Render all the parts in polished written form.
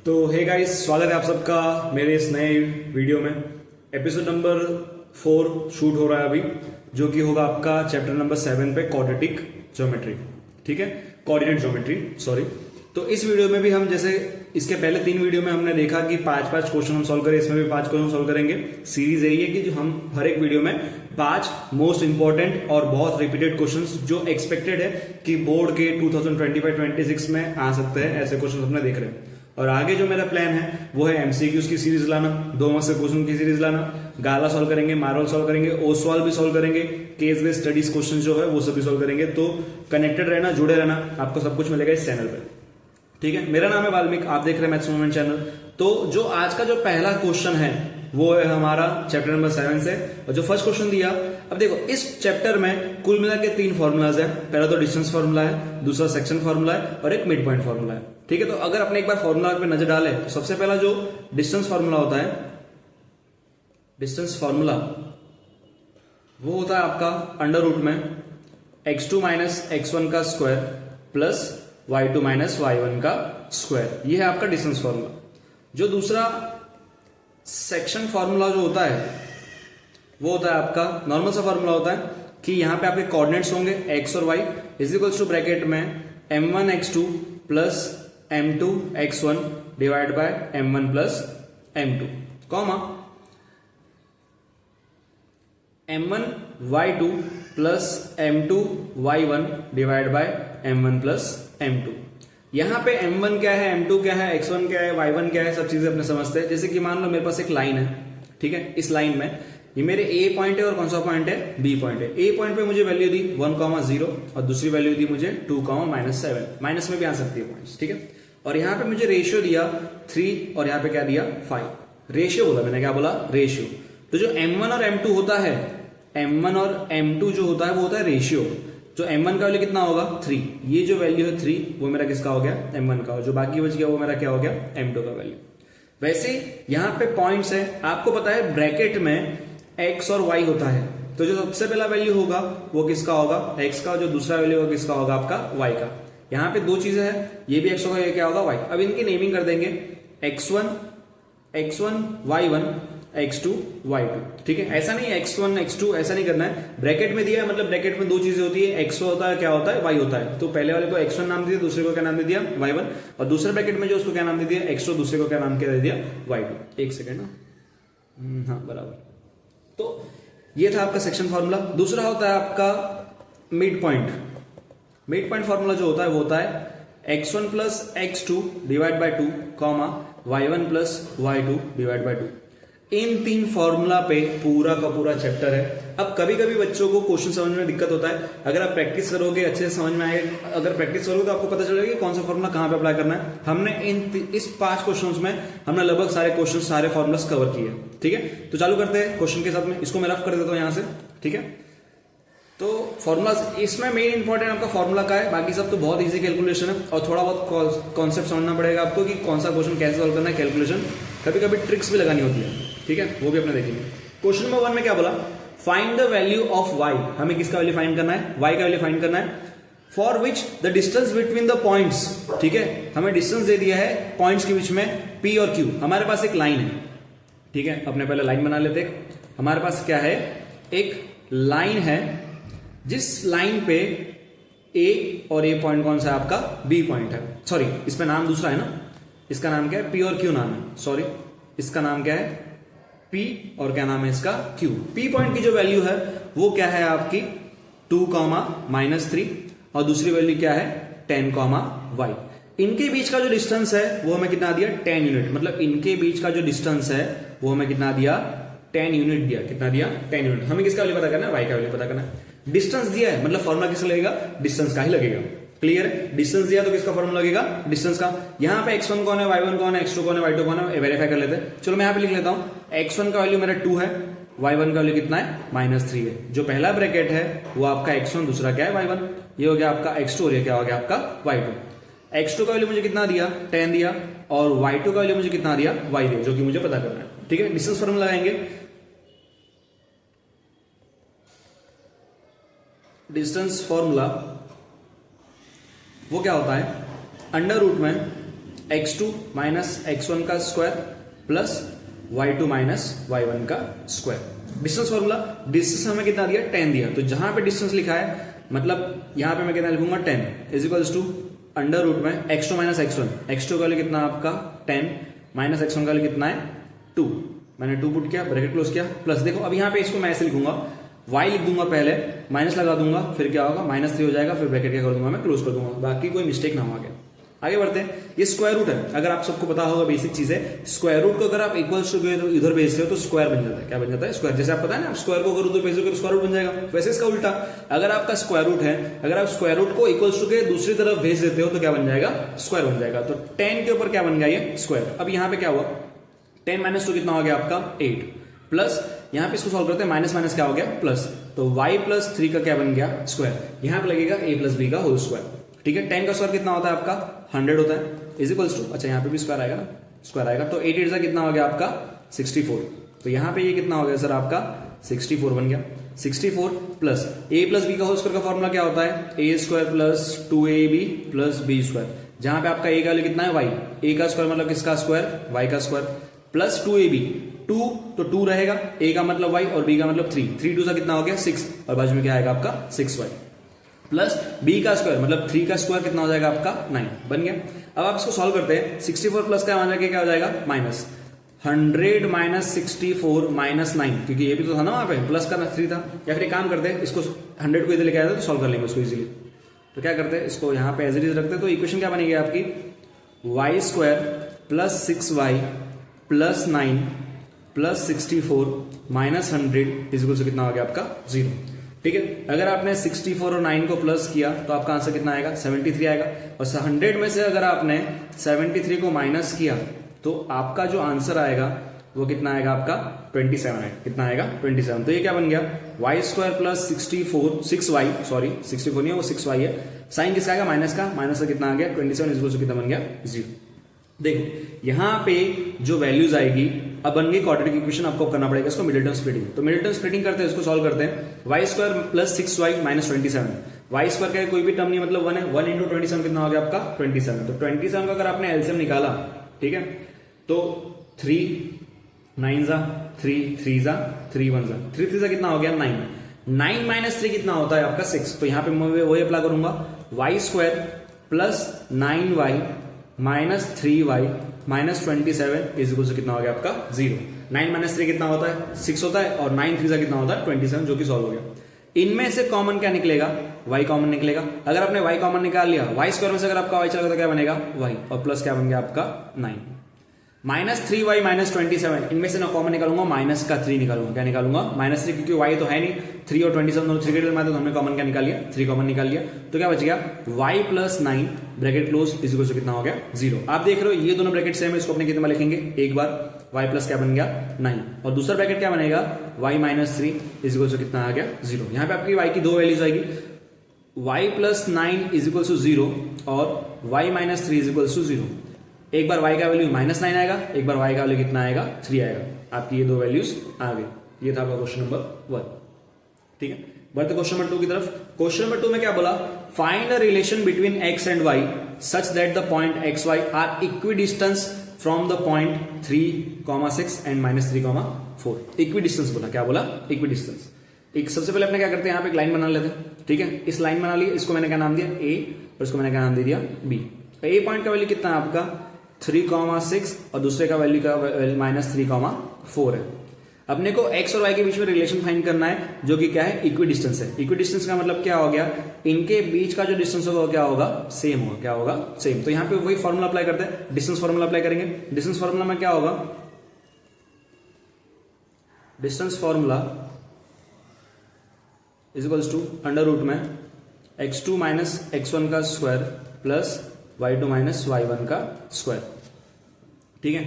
तो hey guys, स्वागत है आप सबका मेरे इस नए वीडियो में। एपिसोड नंबर 4 शूट हो रहा है अभी, जो कि होगा आपका चैप्टर नंबर 7 पे क्वाड्रेटिक ज्योमेट्री। ठीक है, कोऑर्डिनेट ज्योमेट्री, सॉरी। तो इस वीडियो में भी हम जैसे इसके पहले 3 वीडियो में हमने देखा कि 5-5 क्वेश्चन हम सॉल्व करें, इसमें भी 5 क्वेश्चन सॉल्व करेंगे। सीरीज यही है कि जो हम हर एक वीडियो में 5 मोस्ट इंपॉर्टेंट और बहुत रिपीटेड क्वेश्चंस जो एक्सपेक्टेड है कि बोर्ड के 2025-26 में आ सकते हैं, ऐसे क्वेश्चन अपने देख रहे हैं। और आगे जो मेरा प्लान है वो है एमसीक्यूज की सीरीज लाना, 2 मार्क्स के क्वेश्चन की सीरीज लाना। गाला सॉल्व करेंगे, मार्वल सॉल्व करेंगे, ओसवाल भी सॉल्व करेंगे, केस बेस्ड स्टडीज क्वेश्चन जो है वो सभी सॉल्व करेंगे। तो कनेक्टेड रहना, जुड़े रहना, आपको सब कुछ मिलेगा इस चैनल पे। ठीक है, मेरा नाम है वाल्मीकि, आप देख रहे हैं मैथ्स मूवमेंट चैनल। तो जो आज का जो पहला क्वेश्चन है वो है हमारा चैप्टर नंबर 7 से। और जो फर्स्ट क्वेश्चन दिया, अब देखो इस चैप्टर में कुल मिला के 3 फॉर्मूलाज है। पहला तो डिस्टेंस फॉर्मूला है, दूसरा सेक्शन फॉर्मूला है और एक मिड पॉइंट फॉर्मूला है। ठीक है, तो अगर अपने एक बार फॉर्मूला पे नजर डाले तो सबसे पहला जो डिस्टेंस फॉर्मूला होता है, डिस्टेंस फॉर्मूला वो होता है आपका अंडर रूट में x2 माइनस x1 का स्क्वायर प्लस y2 माइनस y1 का स्क्वायर। ये है आपका डिस्टेंस फॉर्मूला। जो दूसरा सेक्शन फॉर्मूला जो होता है वो होता है आपका नॉर्मल सा फॉर्मूला होता है कि यहां पे आपके कोऑर्डिनेट्स होंगे x और y is equals to bracket में m1 x2 plus m2 x1 divide by m1 plus m2 comma m1 y2 plus m2 y1 divide by m1 plus m2। यहां पे m1 क्या है, m2 क्या है, x1 क्या है, y1 क्या है, सब चीजें अपने समझते हैं। जैसे कि मान लो मेरे पास एक लाइन है, ठीक है, इस लाइन में ये मेरे a पॉइंट है और कौन सा पॉइंट है, b पॉइंट है। a पॉइंट पे मुझे वैल्यू दी 1,0 और दूसरी वैल्यू दी मुझे 2,-7, माइनस में भी आ सकती है पॉइंट्स। ठीक है, और यहां पे मुझे रेशियो दिया 3 और यहां पे क्या दिया 5। रेशियो बोला मैंने, क्या बोला, रेशियो। तो जो m1 और m2 होता है, m1 और m2 जो होता है वो होता है रेशियो। जो m1 का वैल्यू कितना होगा 3, ये जो वैल्यू है 3 वो मेरा किसका हो गया, m1 का। और जो बाकी बच गया वो मेरा क्या हो गया, m2 का वैल्यू। वैसे यहां पे पॉइंट्स है, आपको पता है ब्रैकेट में x और y होता है, तो जो सबसे पहला वैल्यू होगा वो किसका होगा, x का। जो दूसरा वैल्यू होगा किसका होगा, आपका y का। यहां पे 2 चीजें हैं, ये भी x होगा, ये क्या होगा, y। अब इनकी नेमिंग कर देंगे x1 y1 x2 y2। ठीक है, ऐसा नहीं है x1 x2 ऐसा नहीं करना है। ब्रैकेट में दिया है मतलब ब्रैकेट में 2 चीजें होती है, x होता है, क्या होता है, y होता है। तो पहले वाले को x1 नाम दे दिया, दूसरे को क्या नाम दे दिया, y1। और दूसरे ब्रैकेट में जो उसको क्या नाम दे दिया, x2, दूसरे को क्या नाम दे दिया, y2। एक सेकेंड ना, हाँ बराबर। तो ये था आपका सेक्शन फॉर्मूला। दूसरा होता है आपका mid point. Mid point formula जो होता है वो होता है x1 plus x2 divide by 2 comma y1 plus y2 divide by 2। In 3 formula पे पूरा का पूरा चैप्टर है। अब कभी कभी बच्चों को क्वेश्चन समझ में दिक्कत होता है, अगर आप प्रैक्टिस करोगे अच्छे से समझ में आएगा। अगर प्रैक्टिस करोगे तो आपको पता चलेगा कि कौन सा फॉर्मूला कहां पे अप्लाई करना है। हमने इस 5 क्वेश्चंस में हमने लगभग सारे क्वेश्चन, सारे फॉर्मूलास कवर किए। ठीक है, तो चालू करते हैं क्वेश्चन के साथ में। इसको मैं रफ कर देता हूं यहां से। ठीक है, तो फॉर्मूलाज इसमें मेन इंपॉर्टेंट आपका फॉर्मूला का है, बाकी सब तो बहुत इजी कैलकुलेशन है। और थोड़ा बहुत कॉन्सेप्ट समझना पड़ेगा आपको कि कौन सा क्वेश्चन कैसे सॉल्व करना है, कैलकुलेशन। कभी कभी ट्रिक्स भी लगानी होती है, ठीक है, वो भी अपने देखेंगे। क्वेश्चन नंबर 1 में क्या बोला, find the value of y। हमें किसका वैल्यू फाइंड करना है, y का वैल्यू फाइंड करना है। For which the distance between the points. ठीक है, हमें डिस्टेंस दे दिया है पॉइंट्स के बीच में p और q। हमारे पास एक लाइन है, ठीक है, अपने पहले लाइन बना लेते हैं। हमारे पास क्या है, एक लाइन है, जिस लाइन पे a और a पॉइंट कौन सा है आपका, b पॉइंट है। सॉरी, इसमें नाम दूसरा है ना, इसका नाम क्या है, p और q नाम है। सॉरी, इसका नाम क्या है, p और क्या नाम है इसका, q। p पॉइंट की जो वैल्यू है वो क्या है आपकी 2,-3 और दूसरी वैल्यू क्या है 10,y। इनके बीच का जो डिस्टेंस है वो हमें कितना दिया, 10 यूनिट। मतलब इनके बीच का जो डिस्टेंस है वो हमें कितना दिया, 10 यूनिट दिया। कितना दिया, 10 यूनिट। हमें किसका वैल्यू पता करना है, y का वैल्यू पता करना है। डिस्टेंस दिया है मतलब फॉर्मूला किसका लगेगा, डिस्टेंस का ही लगेगा। क्लियर है, डिस्टेंस दिया तो किसका फॉर्मूला लगेगा, डिस्टेंस का। यहां पे x1 कौन है, y1 कौन है, x2 कौन है, y2 कौन है, वेरीफाई कर लेते हैं। चलो मैं यहां पे लिख लेता हूं, x1 का वैल्यू मेरा 2 है, y1 का वैल्यू कितना है, -3 है। जो पहला ब्रैकेट है वो आपका x1, दूसरा क्या है y1। ये हो गया आपका x2 और ये क्या हो गया आपका y2। x2 का वैल्यू मुझे कितना दिया, 10 दिया, और y2 का वैल्यू मुझे कितना दिया, y दिया, जो कि मुझे पता करना है। ठीक है, डिस्टेंस फॉर्मूला लगाएंगे। डिस्टेंस फॉर्मूला वो क्या होता है, अंडर रूट में x2 माइनस x1 का स्क्वायर प्लस y2 माइनस y1 का स्क्वायर। डिस्टेंस फॉर्मूला, डिस्टेंस हमें कितना दिया 10 दिया, तो जहां पे डिस्टेंस लिखा है मतलब यहां पे मैं कितना लिखूंगा 10 is equals to under root में x2 माइनस x1, x2 का वैल्यू कितना आपका 10 माइनस x1 का वैल्यू कितना है 2, मैंने 2 पुट किया, ब्रैकेट क्लोज किया, प्लस देखो अब यहाँ पे इसको मैं ऐसे लिखूंगा y लिख दूंगा पहले, माइनस लगा दूंगा, फिर क्या होगा -3 हो जाएगा, फिर ब्रैकेट क्या कर दूंगा मैं क्लोज कर दूंगा, बाकी कोई मिस्टेक ना हो आगे बढ़ते हैं। ये स्क्वायर रूट है, अगर आप सबको पता होगा बेसिक चीज है, स्क्वायर रूट को अगर आप इक्वल्स टू इधर भेजते हो तो स्क्वायर बन जाता है। क्या बन जाता है? स्क्वायर। जैसे आप पता है ना, स्क्वायर को अगर उधर भेजोगे तो स्क्वायर रूट बन जाएगा, वैसे इसका उल्टा, अगर आपका स्क्वायर रूट है, अगर आप स्क्वायर रूट को इक्वल्स टू के दूसरी तरफ भेज देते हो तो क्या बन जाएगा? स्क्वायर बन जाएगा। तो 10 के ऊपर क्या बन गया? ये स्क्वायर। अब यहाँ पे क्या हुआ? 10 माइनस 2 कितना हो गया आपका? 8 प्लस, यहाँ पे इसको सॉल्व करते हैं, माइनस माइनस क्या हो गया? प्लस, तो y प्लस 3 का क्या बन गया? स्क्वायर। यहाँ पे लगेगा a प्लस b का होल स्क्वायर। ठीक है, 10 का स्क्वायर कितना होता है आपका? 100 होता है, इज इक्वल्स टू, अच्छा यहाँ पे भी स्क्वायर आएगा ना, स्क्वायर आएगा, तो 8 8 कितना हो गया आपका? 64। तो यहाँ पे ये कितना हो गया सर आपका? 64 बन गया। 64 प्लस a प्लस b का होल स्क्वायर का फॉर्मूला क्या होता है? a square plus 2ab plus b square. जहां पे आपका a का वैल्यू कितना है? y, a का स्क्वायर मतलब किसका स्क्वायर? y का स्क्वायर प्लस 2ab, 2 तो 2 रहेगा, a का मतलब y और b का मतलब 3, 3 2 सा कितना हो गया? 6, और बाजू में क्या आएगा आपका? 6y प्लस b का स्क्वायर मतलब 3 का स्क्वायर कितना हो जाएगा आपका? 9 बन गया। अब आप इसको सॉल्व करते हैं, 64 प्लस का मान रखिए क्या हो जाएगा? माइनस 100 माइनस 64 माइनस 9, क्योंकि ये भी तो था ना वहां पे, प्लस का 3 था। या फिर एक काम करते हैं, इसको 100 को इधर लेके आया था तो सॉल्व कर लेंगे उसको इजीली। तो क्या करते हैं, इसको यहाँ पे एज इट इज रखते हैं, तो इक्वेशन क्या बनेगी आपकी? y square plus 6y plus 9 plus 64 minus 100 is से कितना हो गया आपका? 0। ठीक है, अगर आपने 64 और 9 को प्लस किया तो आपका आंसर कितना आएगा? 73 आएगा। और 100 में से अगर आपने 73 को माइनस किया तो आपका जो आंसर आएगा वो कितना आएगा आपका? 27 आएगा। कितना आएगा? 27। तो ये क्या बन गया? y square plus 6y, sorry 64 नहीं है वो 6y है, साइन किसका आएगा? माइनस का, माइनस का कितना आ गया? 27 इज कितना बन गया? 0। देखो यहां पे जो वैल्यूज आएगी, अब बन गई क्वाड्रेटिक इक्वेशन, आपको करना पड़ेगा इसको मिडिल स्प्लिटिंग। तो मिडिल स्प्लिटिंग करते हैं, इसको सॉल्व करते हैं। y square plus 6y minus 27, y square का कोई भी टर्म नहीं मतलब 1 है, 1 इंटू 27 कितना हो गया आपका? 27। तो 27 का अगर आपने एलसीएम निकाला, ठीक है, तो 3 9 जा 3 3 जा 3 1 जा 3 3 जा कितना हो गया? 9। 9 माइनस 3 कितना होता है आपका? 6। तो यहां पे मैं वही अप्लाई करूंगा, y square plus 9y minus 3y minus 27 is equal से कितना हो गया आपका? 0। 9 माइनस 3 कितना होता है? 6 होता है, और 9 3 कितना होता है? 27, जो कि सॉल्व हो गया। इनमें से कॉमन क्या निकलेगा? y कॉमन निकलेगा। अगर आपने y कॉमन निकाल लिया, y स्क्वायर में से अगर आपका y चला तो क्या बनेगा? y, और प्लस क्या बन गया आपका? 9 माइनस 3y माइनस 27, इनमें से ना कॉमन निकालूंगा, माइनस का 3 निकालूंगा। क्या निकालूंगा? माइनस 3, क्योंकि y तो है नहीं, 3 और 27 दोनों 3 के डिल में, तो हमने कॉमन क्या निकाल लिया? 3 कॉमन निकाल लिया। तो क्या बच गया? y plus 9 bracket close is equal to कितना हो गया? 0। आप देख रहे हो ये दोनों ब्रैकेट सेम है, इसको अपने कितने में लिखेंगे? एक बार y प्लस क्या बन गया? 9, और दूसरा ब्रैकेट क्या बनेगा? y minus 3 is equal to कितना आ गया? 0। यहाँ पे आपकी y की दो वैल्यूज आएगी, y plus 9 is equal to 0 और y minus 3 is equal to 0। एक बार y का वैल्यू माइनस 9 आएगा, एक बार y का वैल्यू कितना आएगा? 3 आएगा। आपकी ये दो वैल्यूज आ गई। ये था आपका क्वेश्चन नंबर 1। ठीक है, बढ़ते क्वेश्चन नंबर 2 की तरफ। क्वेश्चन नंबर 2 में क्या बोला? Find a relation between x and y such that the point X Y are equidistance from the point 3,6 and -3,4। Equidistance बोला। क्या बोला? इक्विडिस्टेंस। एक सबसे पहले अपने क्या करते हैं, यहाँ पे एक लाइन बना लेते हैं। ठीक है, इस लाइन बना ली, इसको मैंने क्या नाम दिया? a, और इसको मैंने क्या नाम दे दिया? b। a पॉइंट का वैल्यू कितना है आपका? 3,6, और दूसरे का वैल्यू का -3,4 है। अपने को x और y के बीच में रिलेशन फाइंड करना है, जो कि क्या है? इक्विडिस्टेंस है। इक्विडिस्टेंस का मतलब क्या हो गया? इनके बीच का जो डिस्टेंस होगा क्या होगा? सेम होगा। क्या होगा? सेम। तो यहाँ पे वही फॉर्मूला अप्लाई करते हैं, डिस्टेंस फॉर्मूला अप्लाई करेंगे। डिस्टेंस फॉर्मूला में क्या होगा? Distance formula is equals to under root में x2 माइनस x1 का स्क्वायर प्लस y2 माइनस y1 का स्क्वायर। ठीक है,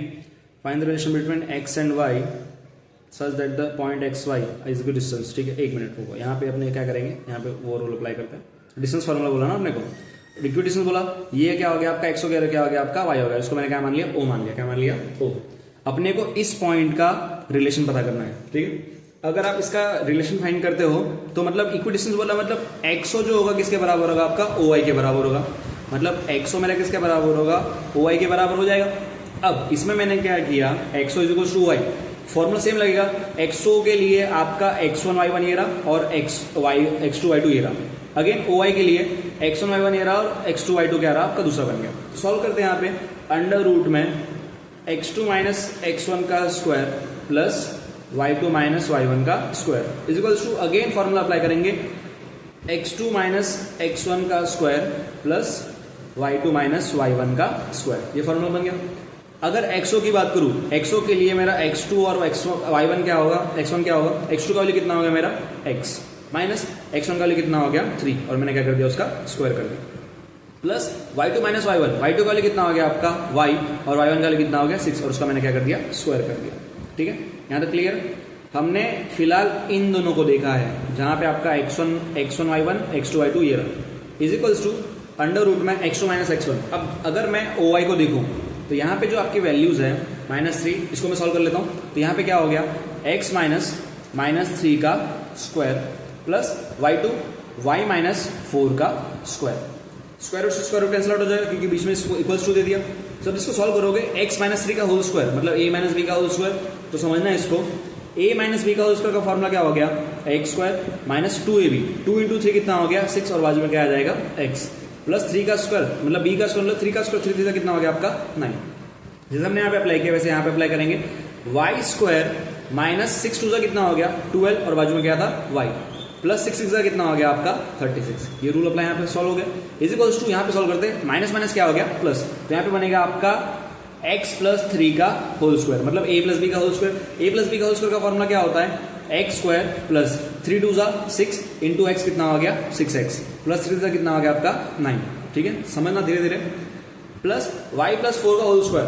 find the relation between x and y such that the point X Y is equal distance. ठीक है, 1 minute होगा। यहाँ पे अपने क्या करेंगे? यहाँ पे वो रूल अप्लाई करते हैं। डिस्टेंस फॉर्मूला बोला ना अपने को, इक्विडिस्टेंस बोला। ये क्या हो गया आपका? x हो गया, क्या हो गया आपका? y हो गया। इसको मैंने क्या मान लिया? o मान लिया। क्या मान लिया? o। अपने को इस पॉइंट का रिलेशन पता करना है। ठीक है, अगर आप इसका रिलेशन फाइंड करते हो तो मतलब इक्विडिस्टेंस बोला मतलब एक्सो जो होगा किसके बराबर होगा? आपका ओ आई के बराबर होगा। मतलब एक्सओ मेरा किसके बराबर होगा, ओ वाई के बराबर हो जाएगा। अब इसमें मैंने क्या किया, XO is equal to Y, formula same लगेगा। एक्सओ के लिए आपका x1 y1 ये रहा और x2 y2 ये रहा। अगेन ओ वाई के लिए x1 y1 ये रहा और x2 y2 क्या रहा आपका दूसरा बन गया। सॉल्व करते हैं यहाँ पे, अंडर रूट में x2 माइनस x1 का स्क्वायर प्लस y2 माइनस y1 का square is equal to, again formula apply करेंगे, x2 माइनस x1 का स्क्वायर प्लस y2 माइनस y1 का स्क्वायर, ये फॉर्मूला बन गया। अगर xo की बात करूं, xo के लिए मेरा x2 और y1 क्या होगा, x1 क्या होगा, x2 का वैल्यू कितना हो गया मेरा x माइनस x1 का वैल्यू कितना हो गया 3 और मैंने क्या कर दिया उसका स्क्वायर कर दिया, प्लस y2 माइनस y1 का वैल्यू कितना हो गया आपका y और y1 का वैल्यू कितना हो गया 6 और उसका मैंने क्या कर दिया स्क्वायर कर दिया। ठीक है, यहाँ तक क्लियर। हमने फिलहाल इन दोनों को देखा है, जहां पे आपका x1 y1 x2 y2 ये रहा is equals to under root में x2 माइनस x1। अब अगर मैं ओ वाई को देखूं तो यहाँ पे जो आपकी वैल्यूज है -3, इसको मैं सॉल्व कर लेता हूँ। तो यहाँ पे क्या हो गया, x माइनस 3 का square plus y2 y minus 4 का स्क्वायर, स्क्वायर रूट से स्क्वायर रूट कैंसिल आउट हो जाएगा क्योंकि बीच में इसको इक्वल्स टू दे दिया। जब इसको सॉल्व करोगे x माइनस 3 का होल स्क्वायर मतलब a माइनस b का होल स्क्वायर, तो समझना है इसको, a माइनस b का होल स्क्वायर का फॉर्मूला क्या हो गया, x square minus 2ab, 2 into 3 कितना हो गया 6 और बाजू में क्या आ जाएगा x प्लस 3 का स्क्वायर मतलब b का स्क्वायर मतलब 3 का स्क्वायर 3 कितना हो गया आपका 9। जैसे हमने यहाँ पे अप्लाई किया वैसे यहाँ पे अप्लाई करेंगे, y स्क्वायर माइनस 6 टू कितना हो गया 12 और बाजू में क्या था y प्लस 6 6 कितना हो गया आपका 36। ये रूल अप्लाई यहाँ पे सॉल्व हो गया। इज इक्वल्स टू यहाँ पे सॉल्व करते हैं, माइनस माइनस क्या हो गया प्लस, तो यहाँ पे बनेगा आपका x प्लस 3 का होल स्क्वायर मतलब a प्लस बी का whole square. a plus B का होल स्क्वायर का फॉर्मूला क्या होता है, x square plus 3 two 6 into X कितना हो गया 6x प्लस 3 कितना हो गया आपका 9। ठीक है, समझना धीरे धीरे। प्लस y प्लस 4 का whole square,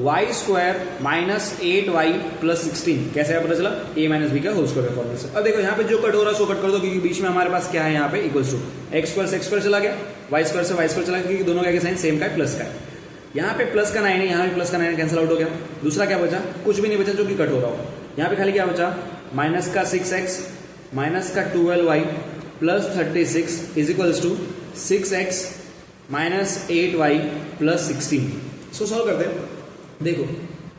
y square minus 8y plus 16, कैसे पता चला, a माइनस बी का होल स्क्वायर फॉर्मूला से। अब देखो यहाँ पे जो कट हो रहा है सो कट कर दो क्योंकि बीच में हमारे पास क्या है यहाँ पे इक्वल्स टू x स्क्वायर से x स्क्वायर चला गया, y स्क्वायर से y स्क्वायर चला गया क्योंकि दोनों का साइन सेम का है प्लस का है। यहाँ पे प्लस का 9 है, यहाँ पे प्लस का 9 कैंसिल आउट हो गया। दूसरा क्या बचा, कुछ भी नहीं बचा जो कि कट हो रहा हो। यहाँ पे खाली क्या बचा, माइनस का 6x माइनस का 12y plus 36 is equals to 6x minus 8y plus 16। इसको सॉल्व करते हैं, देखो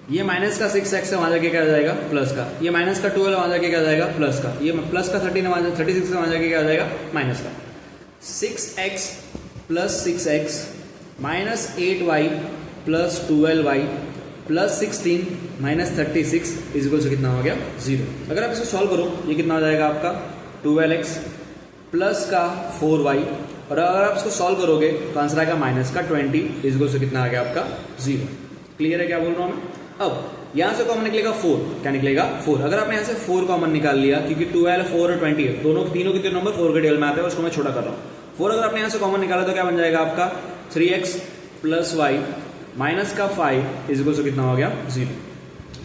ये माइनस का 6x से वहां जाके क्या आ जाएगा प्लस का, ये माइनस का 12 वहां जाके क्या आ जाएगा प्लस का, ये प्लस का 36 से वहां जाके क्या आ जाएगा माइनस का। 6x plus 6x minus 8y plus 12y plus 16 minus 36 is equal to कितना हो गया 0। अगर आप इसको सॉल्व करो ये कितना हो जाएगा आपका 12x प्लस का 4y और अगर आप इसको सॉल्व करोगे तो आंसर आएगा माइनस का 20 इज इक्वल टू कितना आ गया आपका 0। क्लियर है क्या बोल रहा हूं मैं। अब यहां से कॉमन निकलेगा 4, क्या निकलेगा 4। अगर आपने यहां से 4 कॉमन निकाल लिया क्योंकि 12 4 और 20 है, दोनों तीनों के नंबर 4 के टेबल में आते हैं, उसको मैं छोटा कर रहा हूं। 4 अगर आपने यहां से कॉमन निकाला तो क्या बन जाएगा आपका 3x प्लस y माइनस का 5 इज इक्वल टू कितना हो गया 0।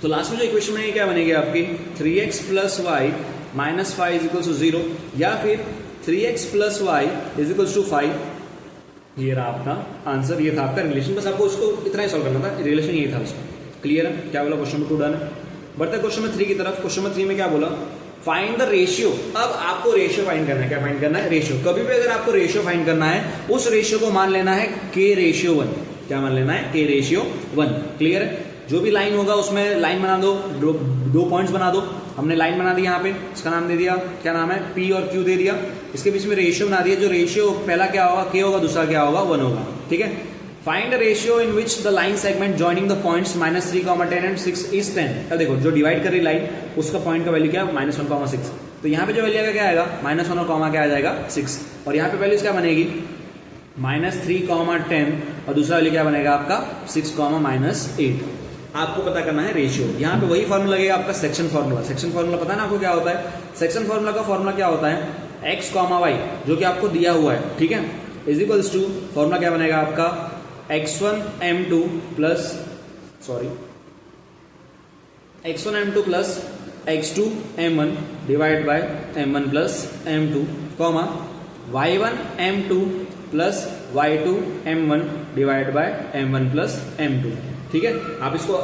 तो लास्ट में जो इक्वेशन में क्या बनेगी आपकी 3x plus y minus 5 is equal to 0 या फिर 3x plus y is equal to 5। ये रहा आपका आंसर, ये था आपका रिलेशन। बस आपको उसको इतना ही सॉल्व करना था, रिलेशन ये था उसका। क्लियर है क्या बोला, क्वेश्चन नंबर 2 डन है। बढ़ते क्वेश्चन नंबर 3 की तरफ। क्वेश्चन नंबर 3 में क्या बोला, फाइंड द रेशियो। अब आपको रेशियो फाइंड करना है, क्या फाइंड करना है रेशियो। कभी भी अगर आपको रेशियो फाइंड करना है उस रेशियो को मान लेना है k रेशियो 1। क्या मान लेना है k रेशियो 1। क्लियर है, जो भी लाइन होगा उसमें लाइन बना दो, दो पॉइंट्स बना दो। हमने लाइन बना दी यहाँ पे, इसका नाम दे दिया, क्या नाम है P और Q दे दिया। इसके बीच में रेशियो बना दिया, जो रेशियो पहला क्या होगा k होगा, दूसरा क्या होगा 1 होगा। ठीक है, find the ratio in which the line segment joining the points -3, 10 and 6 is 10। अब देखो जो डिवाइड कर रही लाइन उसका पॉइंट का वैल्यू क्या है -1, 6। तो यहाँ पे जो वैल्यू क्या आएगा -1 और कॉमा क्या आ जाएगा 6 और यहाँ पे वैल्यूज क्या बनेगी -3, 10 और दूसरा वैल्यू क्या बनेगा आपका 6, -8। आपको पता करना है रेशियो। यहाँ पे वही फॉर्मूला लगेगा आपका सेक्शन फॉर्मूला। सेक्शन फॉर्मूला पता है ना आपको क्या होता है। सेक्शन फॉर्मूला का फॉर्मूला क्या होता है x, y जो कि आपको दिया हुआ है, ठीक है, इज इक्वल्स टू फॉर्मूला क्या बनेगा आपका x1 m2 plus x2 m1 divide by m1 plus m2 comma y1 m2 plus y2 m1 divide by m1 plus m2। ठीक है, आप इसको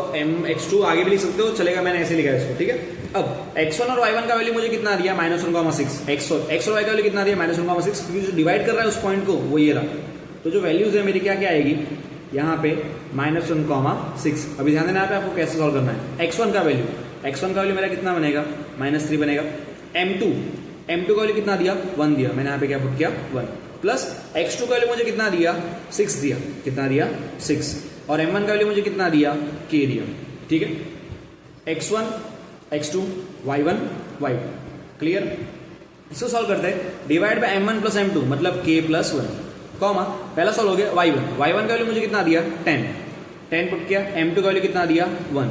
x2 आगे भी लिख सकते हो, चलेगा, मैंने ऐसे लिखा है इसको। ठीक है, अब x1 और y1 का वैल्यू मुझे कितना दिया -1, 6। x और y का वैल्यू कितना दिया -1, 6, क्योंकि जो डिवाइड कर रहा है उस पॉइंट को वो ये रहा तो जो वैल्यूज है मेरी क्या क्या आएगी यहाँ पे -1,6। अभी ध्यान देना यहाँ पे आपको कैसे सॉल्व करना है। x1 का वैल्यू मेरा कितना बनेगा -3 बनेगा। m2 का वैल्यू कितना दिया 1 दिया, मैंने यहाँ पे क्या पुट किया 1 प्लस x2 का वैल्यू मुझे कितना दिया 6 दिया, कितना दिया 6 और m1 का वैल्यू मुझे कितना दिया k दिया। ठीक है x1 x2 y1 y2 clear. इसको सॉल्व करते हैं divide by m1 plus m2 मतलब k प्लस 1 कॉमा पहला सॉल्व हो गया y1 का वैल्यू मुझे कितना दिया 10 पुट किया। m2 का वैल्यू कितना दिया 1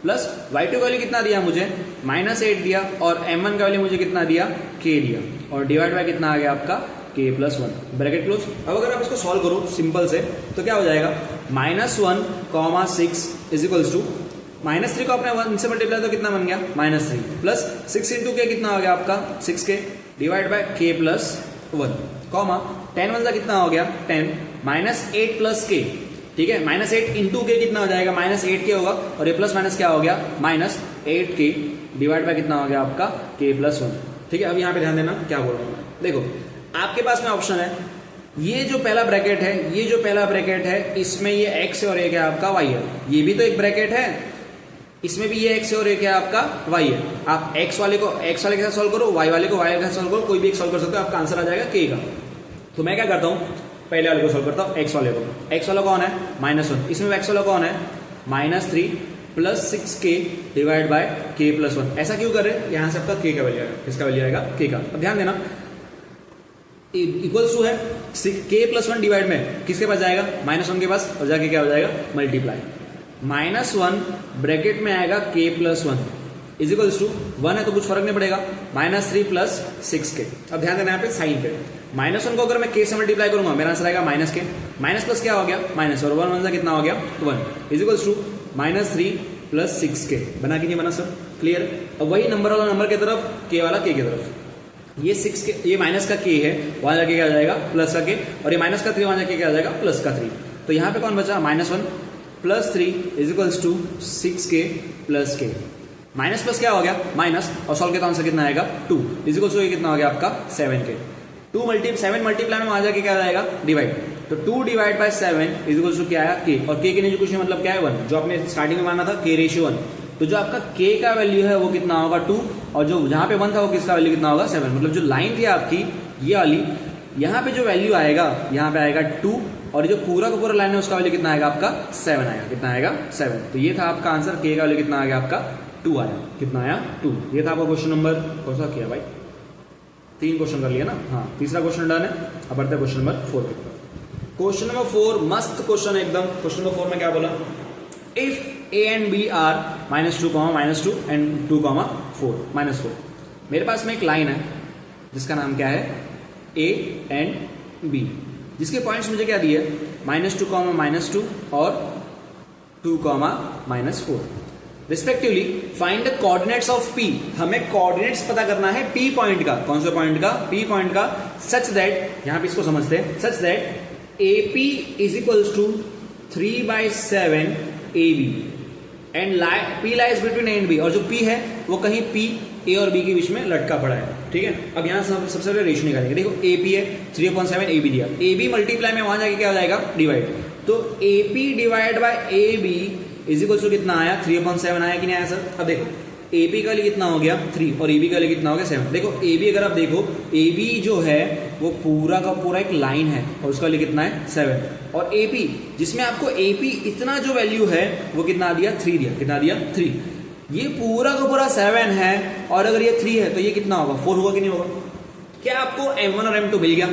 प्लस y2 का वैल्यू कितना दिया मुझे -8 दिया और m1 का वैल्यू मुझे कितना दिया k दिया और डिवाइड बाय कितना आ गया आपका k प्लस 1 ब्रैकेट क्लोज। अब अगर आप इसको सॉल्व करो सिंपल से तो क्या हो जाएगा -1,6 इज इक्वल्स टू -3 को आपने 1 से मल्टीप्लाई तो कितना बन गया -3 प्लस 6 इंटू के कितना हो गया आपका 6k divide by k plus 1 comma 10 one सा कितना हो गया 10 -8 प्लस k। ठीक है -8 इंटू के कितना हो जाएगा -8k होगा और ये प्लस माइनस क्या हो गया -8k डिवाइड बाय कितना हो गया आपका k प्लस 1। ठीक है अब यहाँ पे ध्यान देना क्या बोल रहा हूँ। देखो आपके पास में ऑप्शन है ये जो पहला ब्रैकेट है इसमें ये x है और ये क्या आपका y है, ये भी तो एक ब्रैकेट है इसमें भी ये x है और ये क्या आपका y है। आप x वाले के साथ सॉल्व करो, y वाले को y के साथ सॉल्व करो, कोई भी एक सॉल्व कर सकते हो, आपका आंसर आ जाएगा k का। तो मैं क्या करता हूँ पहले वाले को सॉल्व करता हूँ x वाले को। x वाला कौन है -1, इसमें x वाला कौन है -3 plus 6k divide by k plus 1। ऐसा क्यों कर रहे यहाँ से आपका k का वैल्यू आएगा, किसका वैल्यू आएगा k का। अब ध्यान देना इक्वल्स टू है k प्लस 1 डिवाइड में किसके पास जाएगा -1 के पास और जाके क्या हो जाएगा मल्टीप्लाई -1 ब्रैकेट में आएगा k plus 1 is equals to 1 है तो कुछ फर्क नहीं पड़ेगा -3 प्लस 6k। अब ध्यान देना यहाँ पे साइन पे -1 को अगर मैं k से मल्टीप्लाई करूंगा मेरा आंसर आएगा -k माइनस प्लस क्या हो गया माइनस और 1 सा कितना हो गया 1 is equals to -3 plus 6k। बना कि नहीं बना सर क्लियर। अब वही नंबर वाला नंबर की तरफ k वाला k की तरफ ये 6k ये माइनस का k है वहां जाके क्या आ जाएगा प्लस का k और ये माइनस का 3 वहां जाके क्या आ जाएगा प्लस का 3। तो यहाँ पे कौन बचा -1 plus 3 is equals to 6k plus k। Minus plus क्या हो गया माइनस और सॉल्व के तो आंसर कितना आएगा 2 इज इक्वल्स टू कितना हो गया आपका 7k। 7 मल्टीप्लाई में वहां जाके क्या आ जाएगा डिवाइड तो 2 divide by 7 is equals to क्या आया k और k के नीचे कुछ नहीं मतलब क्या है 1 जो आपने स्टार्टिंग में माना था k रेशियो 1। तो जो आपका k का वैल्यू है वो कितना होगा 2 और जो जहां पे 1 था वो किसका वैल्यू कितना होगा 7। मतलब जो लाइन थी आपकी ये वाली यहाँ पे जो वैल्यू आएगा यहाँ पे आएगा 2 और जो पूरा का पूरा लाइन है उसका वैल्यू कितना आएगा आपका 7 आएगा। कितना आएगा 7। तो ये था आपका आंसर k का वैल्यू कितना आ गया आपका 2 आया। कितना आया 2। ये था आपका क्वेश्चन नंबर कौन सा किया भाई 3 क्वेश्चन कर लिया ना। हाँ तीसरा क्वेश्चन डन है। अब बढ़ते हैं क्वेश्चन नंबर 4 पे। क्वेश्चन नंबर 4 मस्त क्वेश्चन है एकदम। क्वेश्चन नंबर 4 में क्या बोला if a and b are -2 and 2, 4 -4। मेरे पास में एक लाइन है जिसका नाम क्या है a and b जिसके पॉइंट्स मुझे क्या दिए -2, -2 और 2, -4 respectively. Find the coordinates of p। हमें कोऑर्डिनेट्स पता करना है p पॉइंट का। कौन सा पॉइंट का p पॉइंट का। सच दैट यहां पे इसको समझते हैं such that AP is equals to 3/7 AB and P lies between A and B और जो P है वो कहीं P A और B के बीच में लटका पड़ा है। ठीक है अब यहाँ सबसे पहले रेशियो निकालेंगे। देखो AP है 3/7 AB दिया AB मल्टीप्लाई में वहां जाके क्या हो जाएगा डिवाइड। तो AP divide by AB is equals to कितना आया 3/7 आया कि नहीं आया सर। अब देखो AB का लिए कितना हो गया 3 और AB का लिए कितना हो गया 7। देखो AB अगर आप देखो AB जो है वो पूरा का पूरा एक लाइन है और उसका लिए कितना है 7 और AP जिसमें आपको AP इतना जो वैल्यू है वो कितना दिया 3 दिया। कितना दिया 3। ये पूरा का पूरा 7 है और अगर ये 3 है तो ये कितना होगा 4 होगा कि नहीं होगा। क्या आपको M1 और M2 मिल गया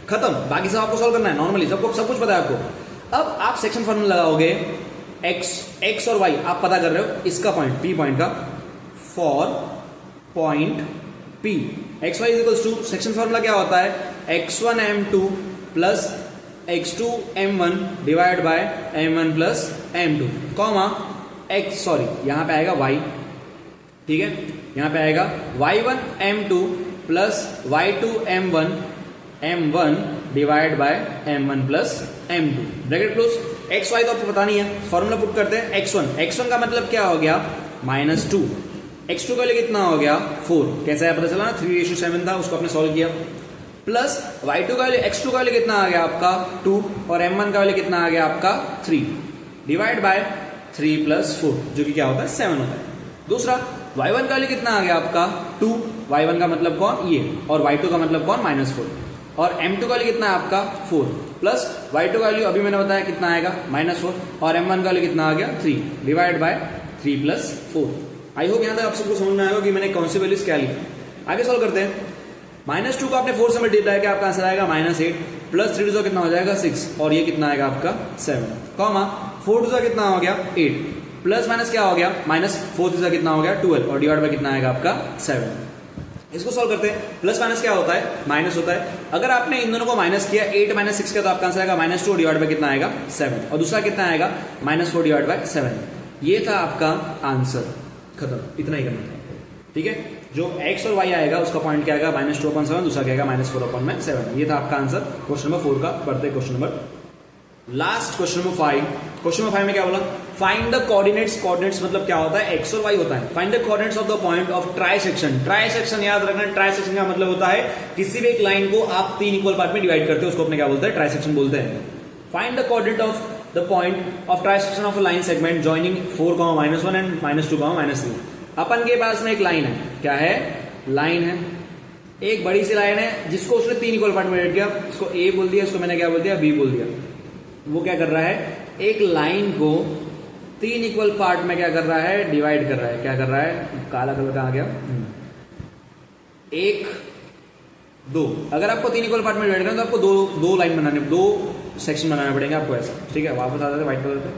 खत्म। बाकी सब आपको सॉल्व करना है नॉर्मली सबको सब कुछ पता है आपको। अब आप सेक्शन फॉर्मूला लगाओगे x और y आप पता कर रहे हो इसका पॉइंट p पॉइंट का for point P X Y equals to section formula क्या होता है x1 m2 plus x2 m1 divide by m1 plus m2 comma x sorry यहां पे आएगा y। ठीक है यहां पे आएगा y1 m2 plus y2 m1 divide by m1 plus m2 bracket close. X Y तो आपको पता नहीं है फॉर्मूला पुट करते हैं x1 का मतलब क्या हो गया -2 x2 का लिए कितना हो गया 4। कैसा है पता चला ना 3:7 था उसको आपने सॉल्व किया। प्लस y2 का वैल्यू x2 का वैल्यू कितना आ गया आपका 2 और m1 का वैल्यू कितना आ गया आपका 3 डिवाइड बाय 3 प्लस 4 जो कि क्या होता है 7 होता है। दूसरा y1 का वैल्यू कितना आ गया आपका 2, y1 का मतलब कौन ये, और y2 का मतलब कौन -4, और m2 का वैल्यू कितना है आपका 4 प्लस y2 का वैल्यू अभी मैंने बताया कितना आएगा -4 और m1 का वैल्यू कितना आ गया 3 divide by 3 plus 4। I hope यहाँ तक आप सबको समझ में आएगा कि मैंने कौन सी वैल्यूज क्या ली। आगे सॉल्व करते हैं। -2 को आपने 4 से मल्टीप्लाई किया, आपका आंसर आएगा -8 प्लस 3 2 कितना हो जाएगा 6 और ये कितना आएगा आपका 7 कॉमा 4 2 कितना हो गया 8 प्लस माइनस क्या हो गया -4 3 कितना हो गया 12 और डिवाइड बाय कितना आएगा आपका 7। इसको सॉल्व करते हैं। प्लस माइनस क्या होता है माइनस होता है। अगर आपने इन दोनों को माइनस किया 8 - 6 का तो आपका आंसर आएगा -2 डिवाइड बाय कितना आएगा 7 और दूसरा कितना आएगा -4 डिवाइड बाय 7। ये था आपका आंसर, खत्म, इतना ही करना था। ठीक है, जो x और y आएगा उसका पॉइंट क्या आएगा -2/7, दूसरा क्या आएगा -4/7। ये था आपका आंसर क्वेश्चन नंबर 4 का। बढ़ते question number last, question number 5। Question number 5 में क्या बोला, फाइंड द कोऑर्डिनेट्स। कोऑर्डिनेट्स मतलब क्या होता है x और y होता है। Find the coordinates of the point of trisection. Trisection याद रखना, ट्राइसेक्शन का मतलब होता है किसी भी एक लाइन को आप 3 इक्वल पार्ट में डिवाइड करते हो, उसको अपने क्या बोलते हैं ट्राइसेक्शन बोलते हैं। Find the coordinate of the point of trisection of a line segment joining 4, -1 and -2, -3। अपन के पास में एक लाइन है, क्या है लाइन है, एक बड़ी सी लाइन है जिसको उसने 3 इक्वल पार्ट में डिवाइड किया, इसको ए बोल दिया, इसको मैंने क्या बोल दिया बी बोल दिया। वो क्या कर रहा है, एक लाइन को 3 इक्वल पार्ट में क्या कर रहा है डिवाइड कर रहा है। क्या कर रहा है, काला कलर का आ गया, 1 2। अगर आपको 3 इक्वल पार्ट में डिवाइड करना तो आपको दो लाइन बनाने, 2 सेक्शन बनाने पड़ेंगे आपको ऐसा। ठीक है, वापस आ जाते व्हाइट कलर पे।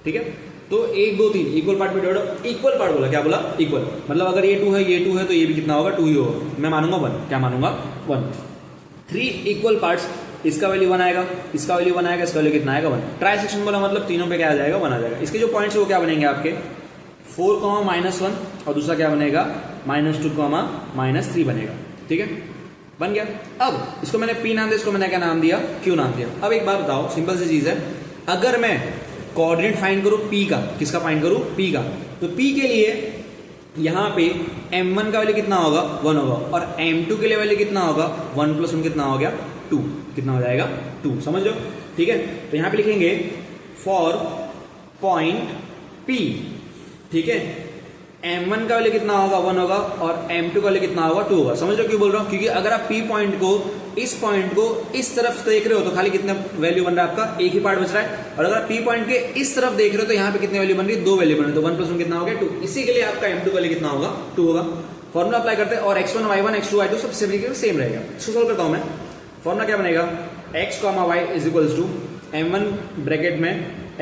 ठीक है, तो 1 2 3 इक्वल पार्ट में डिवाइड, इक्वल पार्ट बोला, क्या बोला इक्वल, मतलब अगर ये 2 है ये 2 है तो ये भी कितना होगा 2 ही होगा। मैं मानूंगा 1, क्या मानूंगा 1। 3 इक्वल पार्ट्स, इसका वैल्यू 1 आएगा, इसका वैल्यू 1 आएगा, इसका वैल्यू कितना आएगा 1। ट्राइसेक्शन बोला मतलब तीनों पे क्या आ जाएगा 1 आ जाएगा। इसके जो पॉइंट्स है वो क्या बनेंगे आपके 4, -1 और दूसरा क्या बनेगा -2, -3 बनेगा। ठीक है, बन गया। अब इसको मैंने P नाम दिया, इसको मैंने क्या नाम दिया Q नाम दिया। अब एक बात बताओ, सिंपल सी चीज है, अगर मैं कोऑर्डिनेट फाइंड करूं P का, किसका फाइंड करूं P का, तो P के लिए यहां पे m1 का वैल्यू कितना होगा 1 होगा और m2 के लिए वैल्यू कितना होगा 1 + 1 कितना हो गया 2, कितना हो जाएगा 2। समझ लो। ठीक है, तो यहां पे लिखेंगे फॉर पॉइंट P। ठीक है, m1 का वैल्यू कितना होगा 1 होगा और m2 का वैल्यू कितना होगा 2 होगा। समझ लो क्यों बोल रहा हूं, क्योंकि अगर आप P पॉइंट को इस तरफ देख रहे हो तो खाली कितना वैल्यू बन रहा है आपका, एक ही पार्ट बच रहा है। और अगर आप P पॉइंट के इस तरफ देख रहे हो तो यहाँ पे कितनी वैल्यू बन रही है 2 वैल्यू बन रही है, तो 1 + 1 कितना हो गया 2। इसी के लिए आपका m2 वैल्यू कितना होगा 2 होगा। फॉर्मुला अप्लाई करते हैं और x1 y1 x2 y2 सब सेम रहेगा। इसको सोल्व करता हूं मैं। फॉर्मुला क्या बनेगा, x, y is equals to m1 bracket में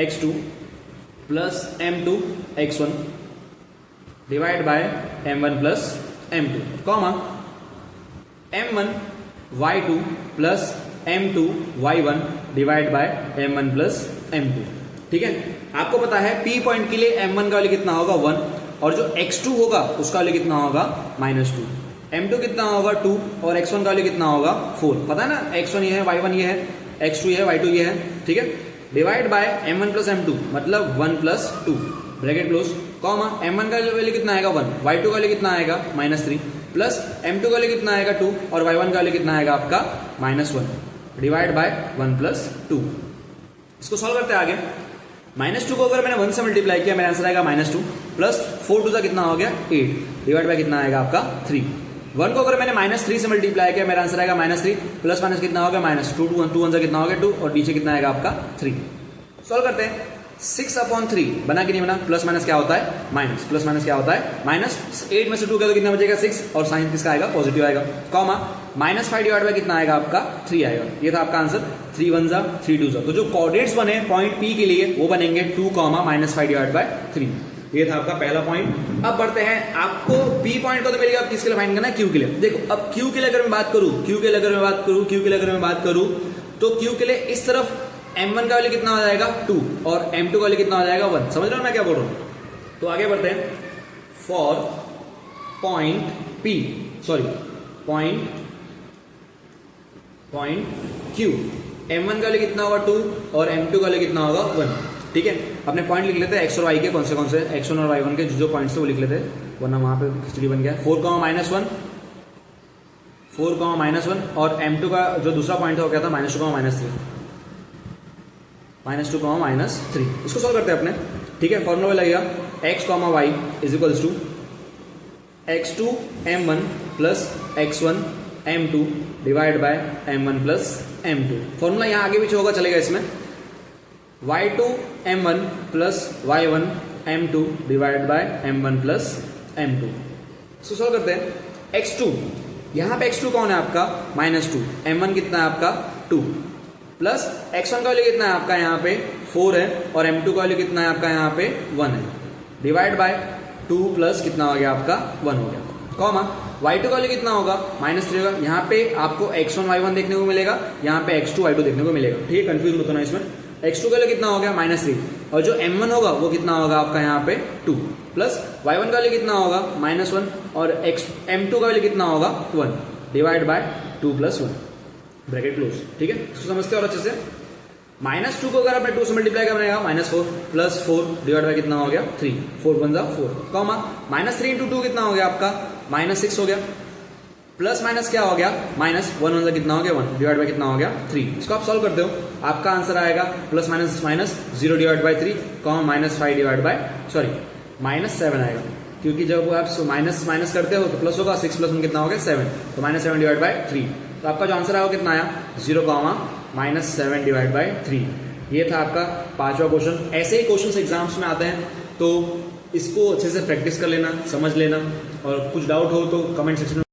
x2 plus m2 x1 divide by m1 plus m2 comma m1 y2 plus m2 y1 divide by m1 plus m2। ठीक है, आपको पता है P पॉइंट के लिए m1 का वैल्यू कितना होगा 1 और जो x2 होगा उसका वैल्यू कितना होगा -2, m2 कितना होगा 2 और x1 का वैल्यू कितना होगा 4। पता है ना, x1 ये है, y1 ये है, x2 ये है, y2 ये है। ठीक है, divide by m1 plus m2 मतलब 1 + 2 ब्रैकेट क्लोज कॉमा m1 का वैल्यू कितना आएगा 1, y2 का वैल्यू कितना आएगा -3 प्लस m2 का वैल्यू कितना आएगा 2 और y1 का वैल्यू कितना आएगा आपका -1 डिवाइड बाय 1 + 2। इसको सॉल्व करते हैं आगे। -2 को अगर मैंने 1 से मल्टीप्लाई किया मेरा आंसर आएगा -2 प्लस 4 2 कितना हो गया 8 डिवाइड बाय कितना आएगा आपका 3। 1 को अगर मैंने -3 से मल्टीप्लाई किया मेरा आंसर आएगा -3 प्लस माइनस कितना हो गया -2 2 1 कितना हो गया 2 और नीचे कितना आएगा आपका 3। सॉल्व करते हैं। 6/3 बना कि नहीं बना, प्लस माइनस क्या होता है माइनस, प्लस माइनस क्या होता है -8 में से 2 का तो कितना बचेगा 6 और साइन किसका आएगा पॉजिटिव आएगा कॉमा -5 डिवाइड बाय कितना आएगा आपका 3 आएगा। ये था आपका आंसर। 3 1 जा 3 2 जा, तो जो कोऑर्डिनेट्स बने पॉइंट P के लिए वो बनेंगे 2, -5 डिवाइड बाय 3। ये था आपका पहला पॉइंट। अब बढ़ते हैं, आपको P पॉइंट को तो मिलेगा, अब किसके लिए फाइंड करना है Q के लिए। देखो अब Q के लिए अगर मैं बात करूं, Q के लिए अगर मैं बात करूं तो Q के लिए इस तरफ m1 का वैल्यू कितना हो जाएगा 2 और m2 का वैल्यू कितना हो जाएगा 1। समझ रहे हो मैं क्या बोल रहा हूं। तो आगे बढ़ते हैं। For point P, sorry point Q, m1 का वैल्यू कितना होगा 2 और m2 का वैल्यू कितना होगा 1। ठीक है, अपने पॉइंट लिख लेते हैं x और y के, कौन से x1 और y1 के जो पॉइंट्स थे वो लिख लेते हैं, वरना वहां पे खिचड़ी बन गया। 4, -1 4 -1 और m2 का जो दूसरा पॉइंट था वो क्या था -2 -3 -2 -3। इसको सॉल्व करते हैं अपने, ठीक है। फॉर्मूला में लगेगा x, y is equals to x2 m1 plus x1 m2 divide by m1 plus m2। Formula यहाँ आगे पीछे होगा, चलेगा इसमें y2 m1 plus y1 m2 divide by m1 plus m2। इसको सॉल्व करते हैं। x2, यहाँ पे x2 कौन है आपका -2, m1 कितना है आपका 2, प्लस x1 का वैल्यू कितना है आपका यहाँ पे 4 है और m2 का वैल्यू कितना है आपका यहाँ पे 1 है, डिवाइड बाय 2 प्लस कितना हो गया आपका 1 हो गया, कॉमा y2 का वैल्यू कितना होगा -3 होगा। यहाँ पे आपको x1 y1 देखने को मिलेगा, यहाँ पे x2 y2 देखने को मिलेगा, ठीक है। कंफ्यूज मत होना इसमें। x2 का वैल्यू कितना हो गया -3 और जो m1 होगा वो कितना होगा आपका यहाँ पे 2, प्लस y1 का वैल्यू कितना होगा -1 और m2 का वैल्यू कितना होगा 1, divide by 2 plus 1 bracket close, ठीक है। इसको समझते हैं और अच्छे से। -2 को अगर आपने 2 से मल्टीप्लाई करना है -4 प्लस 4 डिवाइड बाय कितना हो गया 3, 4 1 4, कॉमा -3 इंटू 2 कितना हो गया आपका -6 हो गया, प्लस माइनस क्या हो गया -1 1 कितना हो गया 1 डिवाइड बाय कितना हो गया 3। इसको आप सॉल्व करते हो, आपका आंसर आएगा plus minus minus 0 divide by 3, comma -5 divide by -7 आएगा, क्योंकि जब आप माइनस माइनस करते हो तो प्लस होगा, 6 प्लस 1 कितना हो गया 7, तो -7 डिवाइड बाय 3। तो आपका जो आंसर आया वो कितना आया 0, -7 डिवाइड बाय 3। ये था आपका 5वां क्वेश्चन। ऐसे ही क्वेश्चन एग्जाम्स में आते हैं, तो इसको अच्छे से प्रैक्टिस कर लेना, समझ लेना, और कुछ डाउट हो तो कमेंट सेक्शन में